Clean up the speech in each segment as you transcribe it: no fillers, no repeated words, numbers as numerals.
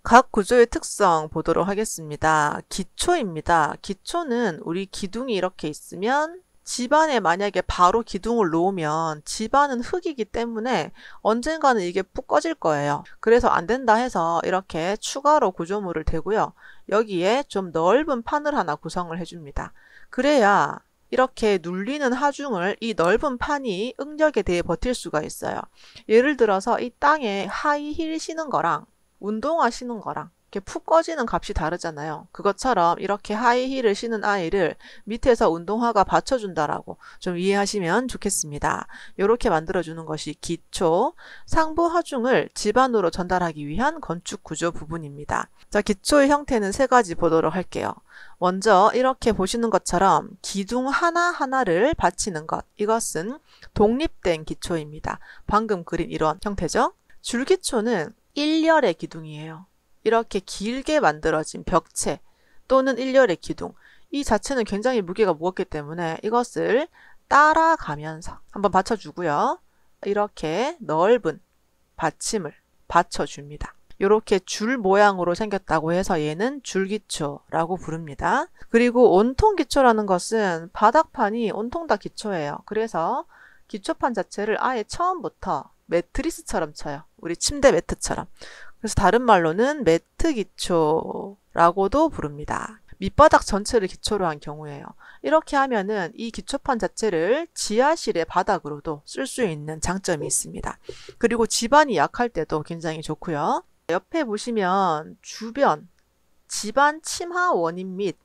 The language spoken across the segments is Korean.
각 구조의 특성 보도록 하겠습니다. 기초입니다. 기초는 우리 기둥이 이렇게 있으면 집안에 만약에 바로 기둥을 놓으면 집안은 흙이기 때문에 언젠가는 이게 푹 꺼질 거예요. 그래서 안 된다 해서 이렇게 추가로 구조물을 대고요. 여기에 좀 넓은 판을 하나 구성을 해줍니다. 그래야 이렇게 눌리는 하중을 이 넓은 판이 응력에 대해 버틸 수가 있어요. 예를 들어서 이 땅에 하이힐 신은 거랑 운동화 신은 거랑 이렇게 푹 꺼지는 값이 다르잖아요. 그것처럼 이렇게 하이힐을 신은 아이를 밑에서 운동화가 받쳐준다라고 좀 이해하시면 좋겠습니다. 이렇게 만들어주는 것이 기초, 상부 하중을 집안으로 전달하기 위한 건축 구조 부분입니다. 자, 기초의 형태는 세 가지 보도록 할게요. 먼저 이렇게 보시는 것처럼 기둥 하나하나를 받치는 것, 이것은 독립된 기초입니다. 방금 그린 이런 형태죠. 줄기초는 일렬의 기둥이에요. 이렇게 길게 만들어진 벽체 또는 일렬의 기둥, 이 자체는 굉장히 무게가 무겁기 때문에 이것을 따라가면서 한번 받쳐주고요. 이렇게 넓은 받침을 받쳐줍니다. 이렇게 줄 모양으로 생겼다고 해서 얘는 줄기초라고 부릅니다. 그리고 온통기초라는 것은 바닥판이 온통 다 기초예요. 그래서 기초판 자체를 아예 처음부터 매트리스처럼 쳐요. 우리 침대 매트처럼. 그래서 다른 말로는 매트 기초라고도 부릅니다. 밑바닥 전체를 기초로 한 경우예요. 이렇게 하면은 이 기초판 자체를 지하실의 바닥으로도 쓸 수 있는 장점이 있습니다. 그리고 집안이 약할 때도 굉장히 좋고요. 옆에 보시면 주변 집안 침하 원인 및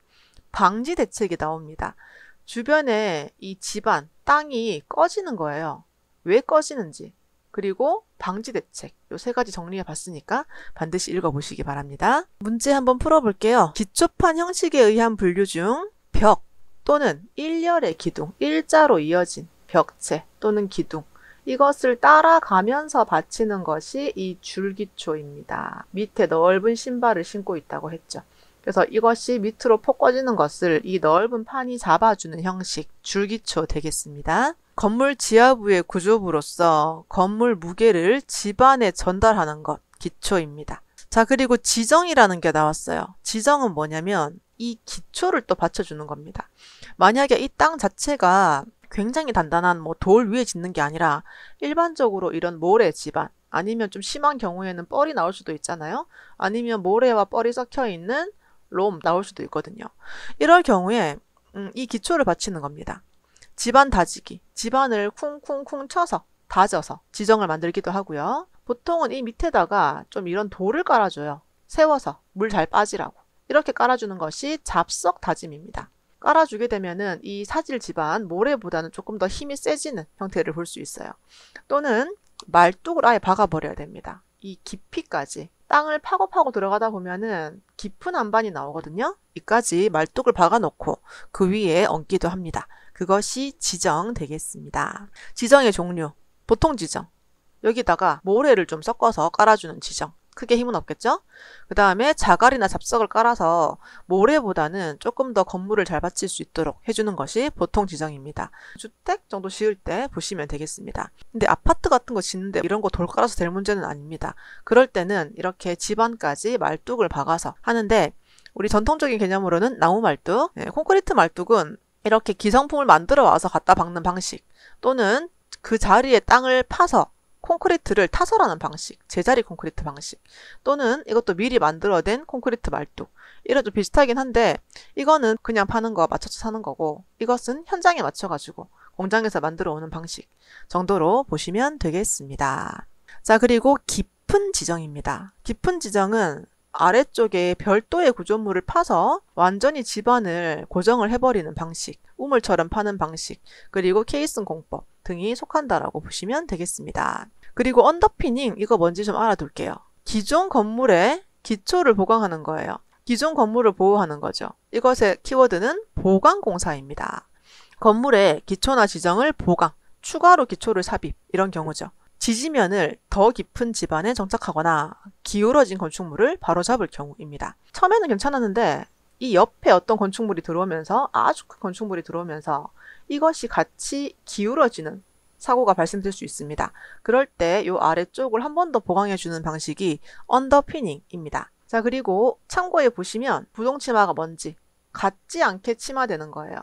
방지 대책이 나옵니다. 주변에 이 집안 땅이 꺼지는 거예요. 왜 꺼지는지, 그리고 방지 대책, 요 세 가지 정리해 봤으니까 반드시 읽어보시기 바랍니다. 문제 한번 풀어볼게요. 기초판 형식에 의한 분류 중 벽 또는 일렬의 기둥, 일자로 이어진 벽체 또는 기둥, 이것을 따라가면서 받치는 것이 이 줄기초입니다. 밑에 넓은 신발을 신고 있다고 했죠. 그래서 이것이 밑으로 폭 꺼지는 것을 이 넓은 판이 잡아주는 형식, 줄기초 되겠습니다. 건물 지하부의 구조부로서 건물 무게를 집안에 전달하는 것, 기초입니다. 자, 그리고 지정이라는 게 나왔어요. 지정은 뭐냐면 이 기초를 또 받쳐주는 겁니다. 만약에 이 땅 자체가 굉장히 단단한 돌 위에 짓는 게 아니라 일반적으로 이런 모래 집안, 아니면 좀 심한 경우에는 뻘이 나올 수도 있잖아요. 아니면 모래와 뻘이 섞여 있는 롬 나올 수도 있거든요. 이럴 경우에 이 기초를 받치는 겁니다. 집안 다지기, 집안을 쿵쿵쿵 쳐서 다져서 지정을 만들기도 하고요. 보통은 이 밑에다가 좀 이런 돌을 깔아줘요. 세워서 물 잘 빠지라고. 이렇게 깔아주는 것이 잡석 다짐입니다. 깔아주게 되면은 이 사질 집안 모래보다는 조금 더 힘이 세지는 형태를 볼 수 있어요. 또는 말뚝을 아예 박아버려야 됩니다. 이 깊이까지 땅을 파고 들어가다 보면은 깊은 안반이 나오거든요. 이까지 말뚝을 박아놓고 그 위에 얹기도 합니다. 그것이 지정 되겠습니다. 지정의 종류, 보통 지정, 여기다가 모래를 좀 섞어서 깔아주는 지정, 크게 힘은 없겠죠? 그 다음에 자갈이나 잡석을 깔아서 모래보다는 조금 더 건물을 잘 받칠 수 있도록 해주는 것이 보통 지정입니다. 주택 정도 지을 때 보시면 되겠습니다. 근데 아파트 같은 거 짓는데 이런 거 돌 깔아서 될 문제는 아닙니다. 그럴 때는 이렇게 집안까지 말뚝을 박아서 하는데, 우리 전통적인 개념으로는 나무 말뚝, 콘크리트 말뚝은 이렇게 기성품을 만들어 와서 갖다 박는 방식, 또는 그 자리에 땅을 파서 콘크리트를 타설하는 방식, 제자리 콘크리트 방식, 또는 이것도 미리 만들어낸 콘크리트 말뚝, 이런 좀 비슷하긴 한데 이거는 그냥 파는 거 맞춰서 사는 거고, 이것은 현장에 맞춰가지고 공장에서 만들어 오는 방식 정도로 보시면 되겠습니다. 자, 그리고 깊은 지정입니다. 깊은 지정은 아래쪽에 별도의 구조물을 파서 완전히 집안을 고정을 해버리는 방식, 우물처럼 파는 방식, 그리고 케이슨 공법 등이 속한다라고 보시면 되겠습니다. 그리고 언더피닝, 이거 뭔지 좀 알아둘게요. 기존 건물의 기초를 보강하는 거예요. 기존 건물을 보호하는 거죠. 이것의 키워드는 보강공사입니다. 건물의 기초나 지정을 보강, 추가로 기초를 삽입, 이런 경우죠. 지지면을 더 깊은 집안에 정착하거나 기울어진 건축물을 바로잡을 경우입니다. 처음에는 괜찮았는데 이 옆에 어떤 건축물이 들어오면서, 아주 큰 건축물이 들어오면서 이것이 같이 기울어지는 사고가 발생될 수 있습니다. 그럴 때 이 아래쪽을 한 번 더 보강해주는 방식이 언더피닝입니다. 자, 그리고 참고해 보시면 부동치마가 뭔지 같지 않게 침하되는 거예요.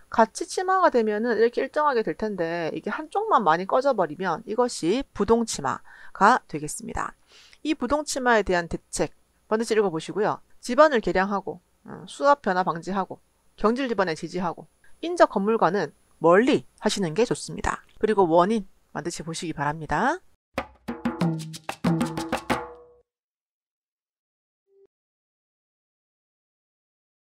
같이 침하가 되면은 이렇게 일정하게 될 텐데 이게 한쪽만 많이 꺼져버리면 이것이 부동치마가 되겠습니다. 이 부동치마에 대한 대책 반드시 읽어보시고요. 집안을 개량하고 수압 변화 방지하고 경질 집안에 지지하고 인적 건물과는 멀리 하시는 게 좋습니다. 그리고 원인 반드시 보시기 바랍니다.